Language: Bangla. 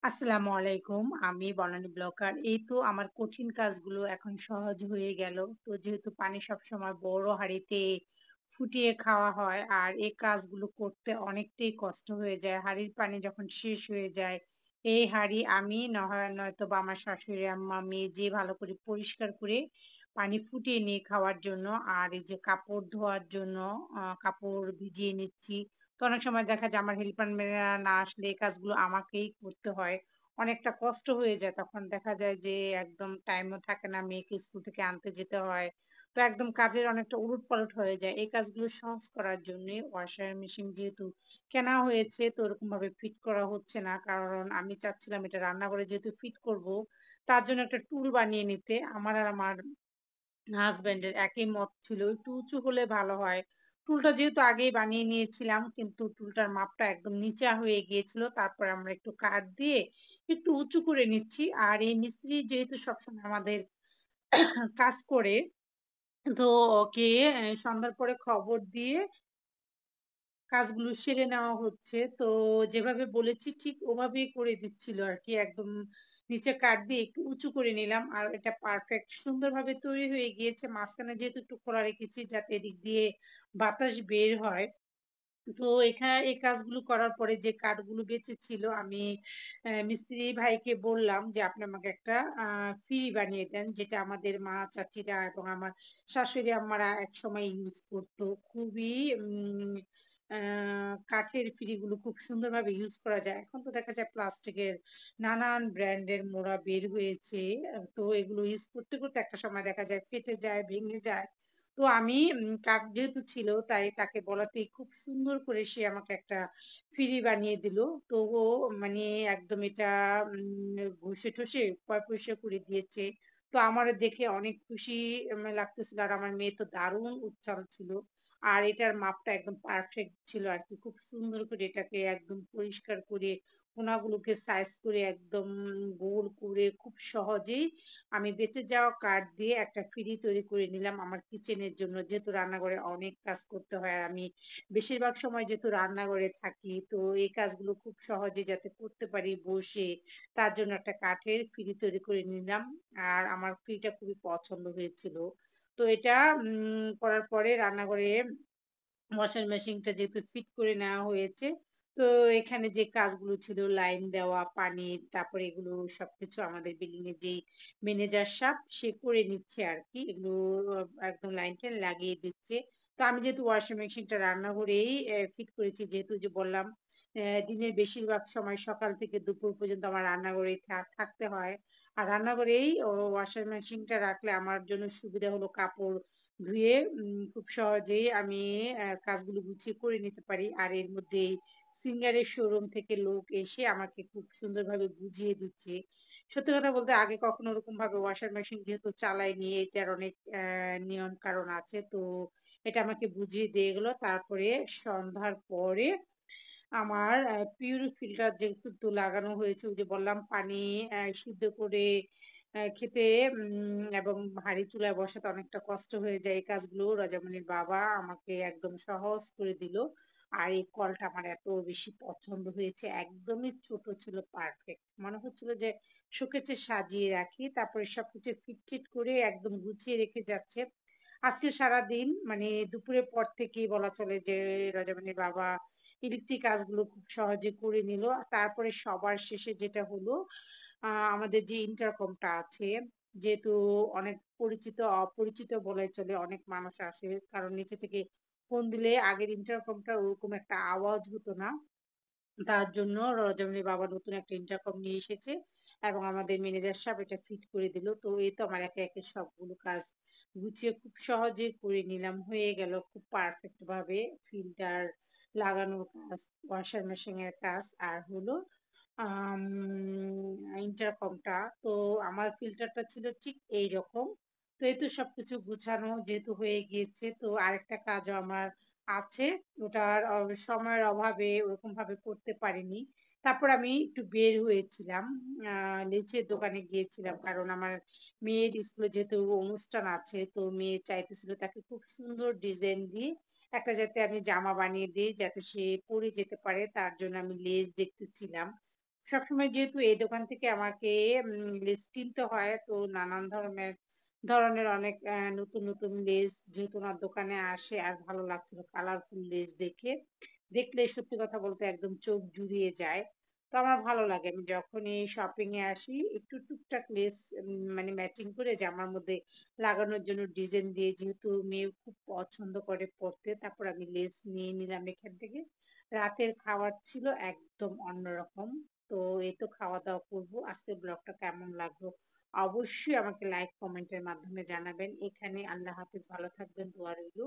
আসসালামু আলাইকুম। আমি বনানী ব্লগার। এই তো আমার কঠিন কাজগুলো এখন সহজ হয়ে গেল। তো যেহেতু পানি সবসময় বড় হাঁড়িতে ফুটিয়ে খাওয়া হয় আর এই কাজগুলো করতে অনেকটাই কষ্ট হয়ে যায়। হাঁড়ির পানি যখন শেষ হয়ে যায়, এই হাঁড়ি আমি নয়তোবা আমার শাশুড়ি আম্মা, মেজে ভালো করে পরিষ্কার করে পানি ফুটিয়ে নিয়ে খাওয়ার জন্য। আর এই যে কাপড় ধোয়ার জন্য কাপড় ভিজিয়ে নিচ্ছি। তো অনেক সময় দেখা যায় আমার হেল্পাররা না আসলে এই কাজগুলো আমাকেই করতে হয়। অনেকটা কষ্ট হয়ে যায়। তখন দেখা যায় যে একদম টাইমও থাকে না, মেয়েকে স্কুল থেকে আনতে যেতে হয়। তো একদম কাজের অনেকটা উলটপালট হয়ে যায়। এই কাজগুলো সহজ করার জন্যে ওয়াশার মেশিন যেহেতু কেনা হয়েছে, তো ওরকমভাবে ফিট করা হচ্ছে না। কারণ আমি চাচ্ছিলাম এটা রান্নাঘরে যেহেতু ফিট করব, তার জন্য একটা টুল বানিয়ে নিতে। আমার আর আমার হাসব্যান্ডের একই মত ছিল একটু উঁচু হলে ভালো হয়। টুলটা যেহেতু আগেই বানিয়ে নিয়েছিলাম, কিন্তু টুলটার মাপটা একদম নিচা হয়ে গিয়েছিল। তারপরে আমরা একটু কাঠ দিয়ে একটু উঁচু করে নিচ্ছি। আর এই মিস্ত্রি যেহেতু সবসময় আমাদের কাজ করে, তো ওকে সন্ধ্যার পরে খবর দিয়ে কাজগুলো সেরে নেওয়া হচ্ছে। তো যেভাবে বলেছি ঠিক ওভাবেই করে দিচ্ছিল আরকি। একদম নিচে কাঠ দিয়ে একটু উঁচু করে নিলাম। আর এটা পারফেক্ট সুন্দরভাবে তৈরি হয়ে গিয়েছে। মাঝখানে যেহেতু একটু খোলা রেখেছি যাতে এদিক দিয়ে বাতাস বের হয়। তো এই কাজগুলো করার পরে যে কাঠগুলো বেঁচেছিল আমি মিস্ত্রি ভাইকে বললাম যে আপনি আমাকে একটা ফিরি বানিয়ে দেন, যেটা আমাদের মা চাচিরা এবং আমার শাশুড়ি আম্মারা একসময় ইউজ করতো। খুবই কাঠের ফিরিগুলো খুব সুন্দরভাবে ইউজ করা যায়। এখন তো দেখা যায় প্লাস্টিকের নানান ব্র্যান্ডের মোড়া বের হয়েছে। তো এগুলো ইউজ করতে করতে একটা সময় দেখা যায় ফেটে যায়, ভেঙে যায়। তো আমি কাঠ যেহেতু ছিল তাই তাকে বলাতেই খুব সুন্দর করে সে আমাকে একটা ফিরি বানিয়ে দিল। তো ও মানে একদম এটা ঘষে টষে পয়পরিষ্কার করে দিয়েছে। তো আমার দেখে অনেক খুশি লাগতেছিল। আর আমার মেয়ে তো দারুণ উৎসাহ ছিল। আর এটার মাপটা একদম পারফেক্ট ছিল আর কি। খুব সুন্দর করে এটাকে একদম পরিষ্কার করে কোনাগুলোকে সাইজ করে একদম গোল করে খুব সহজেই আমি বেঁচে যাওয়া কাঠ দিয়ে একটা ফিরি তৈরি করে নিলাম আমার কিচেনের জন্য। যেহেতু রান্নাঘরে অনেক কাজ করতে হয়, আর আমি বেশিরভাগ সময় যেহেতু রান্নাঘরে থাকি, তো এই কাজগুলো খুব সহজে যাতে করতে পারি বসে, তার জন্য একটা কাঠের ফিরি তৈরি করে নিলাম। আর আমার ফিরিটা খুবই পছন্দ হয়েছিল। তো এটা করার পরে রান্নাঘরে ওয়াশিং মেশিনটা যেহেতু ফিট করে নেওয়া হয়েছে, তো এখানে যে কাজগুলো ছিল লাইন দেওয়া, পানির, তারপরে এগুলো সবকিছু আমাদের বিল্ডিং এর যেই ম্যানেজার সাহেব সে করে নিচ্ছে আর কি। এগুলো একদম লাইন টাইন লাগিয়ে দিচ্ছে। তো আমি যেহেতু ওয়াশিং মেশিনটা রান্নাঘরেই ফিট করেছি, যেহেতু যে বললাম দিনের বেশিরভাগ সময় সকাল থেকে দুপুর পর্যন্ত আমার রান্নাঘরেই থাকতে হয়। আর রান্নাঘরেই ওয়াশিং মেশিনটা রাখলে আমার জন্য সুবিধা হলো কাপড় ধুয়ে খুব সহজেই আমি কাজগুলো গুছিয়ে করে নিতে পারি। আর এর মধ্যেই সিঙ্গারের শোরুম থেকে লোক এসে আমাকে খুব সুন্দরভাবে বুঝিয়ে দিচ্ছে। সত্যি কথা বলতে আগে কখনো ওরকম ভাবে ওয়াশার মেশিন যেহেতু চালাইনি, এটার অনেক নিয়ম কারণ আছে। তো এটা আমাকে বুঝিয়ে দিয়ে গেলো। তারপরে সন্ধ্যার পরে আমার পিউরিফিল্টার যেহেতু লাগানো হয়েছে, ওই যে বললাম পানি সিদ্ধ করে খেতে এবং হাঁড়ি চুলায় বসাতে অনেকটা কষ্ট হয়ে যায়। এই কাজগুলো রাজামণির বাবা আমাকে একদম সহজ করে দিল। আর এই কলটা আমার এত বেশি পছন্দ হয়েছে, একদমই ছোট ছিল, পারফেক্ট মনে হচ্ছিল যে শোকেসে সাজিয়ে রাখি। তারপরে সবকিছু ফিট করে একদম গুছিয়ে রেখে যাচ্ছে। আজকে সারাদিন মানে দুপুরের পর থেকেই বলা চলে যে রাজামণির বাবা ইলেকট্রিক কাজগুলো খুব সহজে করে নিল। তারপরে সবার শেষে যেটা হলো, আমাদের যে ইন্টারকমটা আছে, যেহেতু অনেক পরিচিত অপরিচিত বলাই চলে, অনেক মানুষ আসে। কারণ নিচে থেকে ফোন দিলে আগের ইন্টারকমটা ওরকম একটা আওয়াজ হতো না। তার জন্য রজনীর বাবা নতুন একটা ইন্টারকম নিয়ে এসেছে এবং আমাদের ম্যানেজার সাহেব এটা ফিট করে দিল। তো এই তো আমার একে একে সবগুলো কাজ গুছিয়ে খুব সহজে করে নিলাম, হয়ে গেল খুব পারফেক্ট ভাবে। ফিল্টার লাগানোর কাজ, ওয়াশার মেশিন এর কাজ, আর হলো আম ইন্টারকমটা। তো আমার ফিল্টারটা ছিল ঠিক এইরকম। তো এই তো সবকিছু গুছানো যেহেতু হয়ে গিয়েছে, তো আরেকটা কাজও আমার আছে। ওটার সময়ের অভাবে ওরকম ভাবে করতে পারিনি। তারপর আমি একটু বের হয়েছিলাম, লেচের দোকানে গিয়েছিলাম। কারণ আমার মেয়ের স্কুলে যেহেতু অনুষ্ঠান আছে, তো মেয়ে চাইতেছিল তাকে খুব সুন্দর ডিজাইন দিয়ে একটা যাতে আমি জামা বানিয়ে দিই যাতে সে পরে যেতে পারে, তার জন্য আমি লেস দেখতেছিলাম। সবসময় যেহেতু এই দোকান থেকে আমাকে লেস কিনতে হয়, তো নানান ধরনের অনেক নতুন নতুন লেস যেহেতু আমার দোকানে আসে, আর ভালো লাগছিল কালারফুল লেস দেখে। দেখলে সত্যি কথা বলতে একদম চোখ জুড়িয়ে যায়। তো আমার ভালো লাগে, আমি যখনই শপিং এ আসি একটু টুকটাক লেস মানে ম্যাচিং করে জামার মধ্যে লাগানোর জন্য ডিজাইন দিয়ে, যেহেতু মেয়ে খুব পছন্দ করে পরতে, তারপর আমি লেস নিয়ে নিলাম এখান থেকে। রাতের খাবার ছিল একদম অন্যরকম। তো এই তো খাওয়া দাওয়া করবো। আজকের ব্লগটা কেমন লাগলো অবশ্যই আমাকে লাইক কমেন্টের মাধ্যমে জানাবেন। এখানে আল্লাহ হাফেজ, ভালো থাকবেন, দোয়া রইলো।